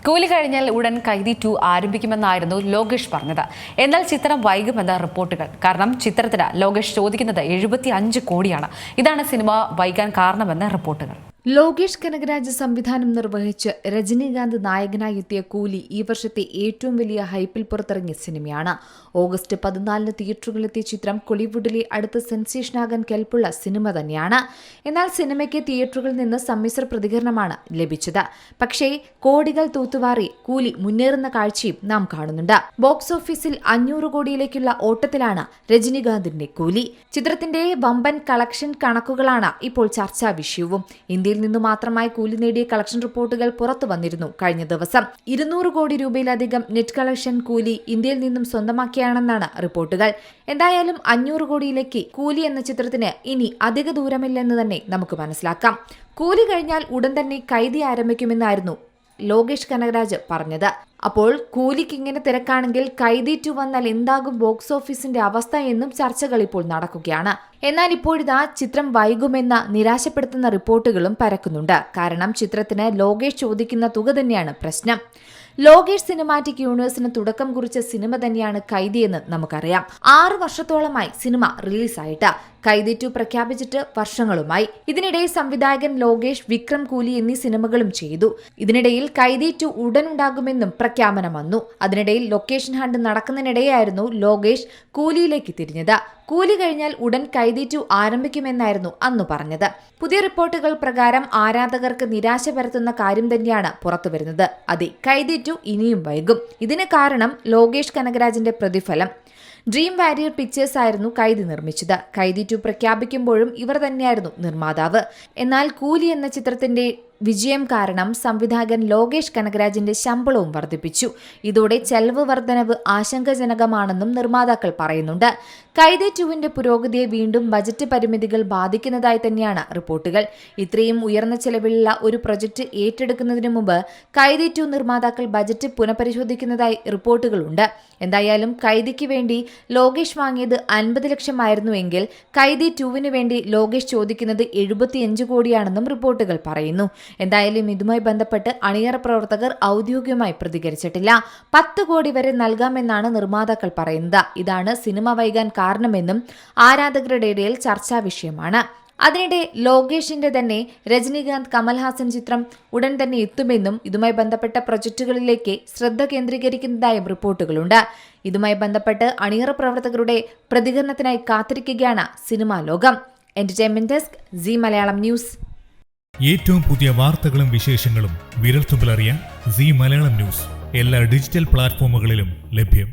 കൂലി കഴിഞ്ഞാൽ ഉടൻ കൈദി 2 ആരംഭിക്കുമെന്നായിരുന്നു ലോകേഷ് പറഞ്ഞത്. എന്നാൽ ചിത്രം വൈകുമെന്ന് റിപ്പോർട്ടുകൾ. കാരണം ചിത്രത്തിന് ലോകേഷ് ചോദിക്കുന്നത് 75 കോടിയാണ്. ഇതാണ് സിനിമ വൈകാൻ കാരണമെന്ന് റിപ്പോർട്ടുകൾ. ലോകേഷ് കനകരാജ് സംവിധാനം നിർവഹിച്ച് രജനീകാന്ത് നായകനായി എത്തിയ കൂലി ഈ വർഷത്തെ ഏറ്റവും വലിയ ഹൈപ്പിൽ പുറത്തിറങ്ങിയ സിനിമയാണ്. ഓഗസ്റ്റ് 14 തിയേറ്ററുകളിലെത്തിയ ചിത്രം കോളിവുഡിലെ അടുത്ത സെൻസേഷനാകാൻ കെൽപ്പുള്ള സിനിമ തന്നെയാണ്. എന്നാൽ സിനിമയ്ക്ക് തിയേറ്ററുകളിൽ നിന്ന് സമ്മിശ്ര പ്രതികരണമാണ് ലഭിച്ചത്. പക്ഷേ കോടികൾ തൂത്തുവാറി കൂലി മുന്നേറുന്ന കാഴ്ചയും നാം കാണുന്നുണ്ട്. ബോക്സ് ഓഫീസിൽ 500 കോടിയിലേക്കുള്ള ഓട്ടത്തിലാണ് രജനീകാന്തിന്റെ കൂലി. ചിത്രത്തിന്റെ വമ്പൻ കളക്ഷൻ കണക്കുകളാണ് ഇപ്പോൾ ചർച്ചാ വിഷയവും. ഇന്ത്യയിൽ നിന്നു മാത്രമായി കൂലി നേടിയ കളക്ഷൻ റിപ്പോർട്ടുകൾ പുറത്തു വന്നിരുന്നു കഴിഞ്ഞ ദിവസം. 200 കോടി രൂപയിലധികം നെറ്റ് കളക്ഷൻ കൂലി ഇന്ത്യയിൽ നിന്നും സ്വന്തമാക്കിയാണെന്നാണ് റിപ്പോർട്ടുകൾ. എന്തായാലും 500 കോടിയിലേക്ക് കൂലി എന്ന ചിത്രത്തിന് ഇനി അധിക ദൂരമില്ലെന്ന് തന്നെ നമുക്ക് മനസ്സിലാക്കാം. കൂലി കഴിഞ്ഞാൽ ഉടൻ തന്നെ കൈദി ആരംഭിക്കുമെന്നായിരുന്നു ലോകേഷ് കനകരാജ് പറഞ്ഞത്. അപ്പോൾ കൂലിക്ക് ഇങ്ങനെ തിരക്കാണെങ്കിൽ കൈദി 2 വന്നാൽ എന്താകും ബോക്സ് ഓഫീസിന്റെ അവസ്ഥ എന്നും ചർച്ചകൾ ഇപ്പോൾ നടക്കുകയാണ്. എന്നാൽ ഇപ്പോഴിതാ ചിത്രം വൈകുമെന്ന നിരാശപ്പെടുത്തുന്ന റിപ്പോർട്ടുകളും പരക്കുന്നുണ്ട്. കാരണം ചിത്രത്തിന് ലോകേഷ് ചോദിക്കുന്ന തുക തന്നെയാണ് പ്രശ്നം. ലോകേഷ് സിനിമാറ്റിക് യൂണിവേഴ്സിന് തുടക്കം കുറിച്ച സിനിമ തന്നെയാണ് കൈദി എന്ന് നമുക്കറിയാം. 6 വർഷത്തോളമായി സിനിമ റിലീസായിട്ട്. കൈദി 2 പ്രഖ്യാപിച്ചിട്ട് വർഷങ്ങളുമായി. ഇതിനിടെ സംവിധായകൻ ലോകേഷ് വിക്രം കൂലി എന്നീ സിനിമകളും ചെയ്തു. ഇതിനിടയിൽ കൈദി 2 ഉടൻ ഉണ്ടാകുമെന്നും പ്രഖ്യാപനം വന്നു. അതിനിടയിൽ ലൊക്കേഷൻ ഹണ്ട് നടക്കുന്നതിനിടെയായിരുന്നു ലോകേഷ് കൂലിയിലേക്ക് തിരിഞ്ഞത്. കൂലി കഴിഞ്ഞാൽ ഉടൻ കൈദി 2 ആരംഭിക്കുമെന്നായിരുന്നു അന്ന് പറഞ്ഞത്. പുതിയ റിപ്പോർട്ടുകൾ പ്രകാരം ആരാധകർക്ക് നിരാശ പരത്തുന്ന കാര്യം തന്നെയാണ് പുറത്തുവരുന്നത്. അതെ, കൈദി 2 ഇനിയും വൈകും. ഇതിന് കാരണം ലോകേഷ് കനകരാജിന്റെ പ്രതിഫലം. ഡ്രീം വാരിയർ പിക്ചേഴ്സ് ആയിരുന്നു കൈദി നിർമ്മിച്ചത്. കൈദി 2 പ്രഖ്യാപിക്കുമ്പോഴും ഇവർ തന്നെയായിരുന്നു നിർമ്മാതാവ്. എന്നാൽ കൂലി എന്ന ചിത്രത്തിന്റെ വിജയം കാരണം സംവിധായകൻ ലോകേഷ് കനകരാജിന്റെ ശമ്പളവും വർദ്ധിപ്പിച്ചു. ഇതോടെ ചെലവ് വർധനവ് ആശങ്കാജനകമാണെന്നും നിർമ്മാതാക്കൾ പറയുന്നുണ്ട്. കൈദി 2വിന്റെ പുരോഗതിയെ വീണ്ടും ബജറ്റ് പരിമിതികൾ ബാധിക്കുന്നതായി തന്നെയാണ് റിപ്പോർട്ടുകൾ. ഇത്രയും ഉയർന്ന ചെലവിലുള്ള ഒരു പ്രൊജക്ട് ഏറ്റെടുക്കുന്നതിന് മുമ്പ് കൈദി 2 നിർമ്മാതാക്കൾ ബജറ്റ് പുനഃപരിശോധിക്കുന്നതായി റിപ്പോർട്ടുകളുണ്ട്. എന്തായാലും കൈദിക്ക് വേണ്ടി ലോകേഷ് വാങ്ങിയത് 50 ലക്ഷമായിരുന്നുവെങ്കിൽ കൈദി 2വിന് വേണ്ടി ലോകേഷ് ചോദിക്കുന്നത് 75 കോടിയാണെന്നും റിപ്പോർട്ടുകൾ പറയുന്നു. എന്തായാലും ഇതുമായി ബന്ധപ്പെട്ട് അണിയറ പ്രവർത്തകർ ഔദ്യോഗികമായി പ്രതികരിച്ചിട്ടില്ല. 10 കോടി വരെ നൽകാമെന്നാണ് നിർമ്മാതാക്കൾ പറയുന്നത്. ഇതാണ് സിനിമ വൈകാൻ കാരണമെന്നും ആരാധകരുടെ ഇടയിൽ ചർച്ചാ വിഷയമാണ്. അതിനിടെ ലോകേഷിന്റെ തന്നെ രജനീകാന്ത് കമൽഹാസൻ ചിത്രം ഉടൻ തന്നെ എത്തുമെന്നും ഇതുമായി ബന്ധപ്പെട്ട പ്രൊജക്ടുകളിലേക്ക് ശ്രദ്ധ കേന്ദ്രീകരിക്കുന്നതായും റിപ്പോർട്ടുകളുണ്ട്. ഇതുമായി ബന്ധപ്പെട്ട് അണിയറ പ്രവർത്തകരുടെ പ്രതികരണത്തിനായി കാത്തിരിക്കുകയാണ് സിനിമാ ലോകം. Entertainment desk, Zee Malayalam news. ഏറ്റവും പുതിയ വാർത്തകളും വിശേഷങ്ങളും വിരൽത്തുമ്പിലറിയാൻ സീ മലയാളം ന്യൂസ് എല്ലാ ഡിജിറ്റൽ പ്ലാറ്റ്ഫോമുകളിലും ലഭ്യം.